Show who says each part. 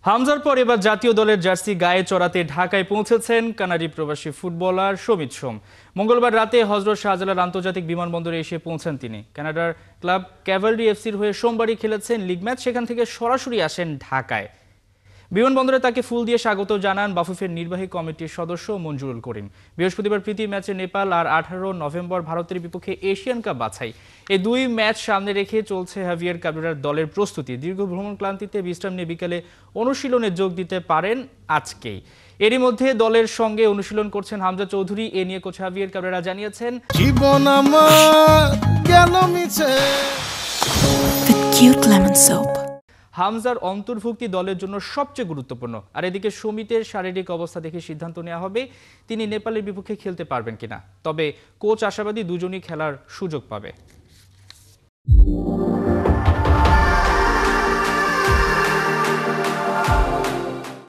Speaker 1: হামজার পর এবার জাতীয় দলের জার্সি গায়ে চড়াতে ঢাকায় পৌঁছেছেন কানাডি প্রবাসী ফুটবলার সমিত সোম। মঙ্গলবার রাতে হযরত শাহজালাল আন্তর্জাতিক বিমানবন্দরে এসে পৌঁছান তিনি। কানাডার ক্লাব ক্যাভালরি এফসির হয়ে সোমবারই খেলেছেন লিগ ম্যাচ, সেখান থেকে সরাসরি আসেন ঢাকায়। বিমানবন্দরে তাকে ফুল দিয়ে স্বাগত জানান বাফুফের নির্বাহী কমিটির সদস্য মঞ্জুরুল করিম। বৃহস্পতিবার প্রীতি ম্যাচে নেপাল আর 18 নভেম্বর ভারতের বিপক্ষে এশিয়ান কাপ বাছাই, এই দুই ম্যাচ সামনে রেখে চলছে হাভিয়ার ক্যাব্রেরার দলের প্রস্তুতি। দীর্ঘ ভ্রমণ ক্লান্তিতে বিশ্রাম নিয়ে বিকেলে অনুশীলনে যোগ দিতে পারেন আজকেই। এরই মধ্যে দলের সঙ্গে অনুশীলন করছেন হামজা চৌধুরী। এ নিয়ে কোচ হাভিয়ার ক্যাব্রেরা জানিয়েছেন,
Speaker 2: জীবন আমার গেল মিছে।
Speaker 3: With cute lemon soap.
Speaker 1: হামজার অন্তর্ভুক্তি দলের জন্য সবচেয়ে গুরুত্বপূর্ণ। আর এদিকে সমিতের শারীরিক অবস্থা দেখে সিদ্ধান্ত নেওয়া হবে তিনি নেপালের বিপক্ষে খেলতে পারবেন কিনা। তবে কোচ আশাবাদী দুজনই খেলার সুযোগ পাবে।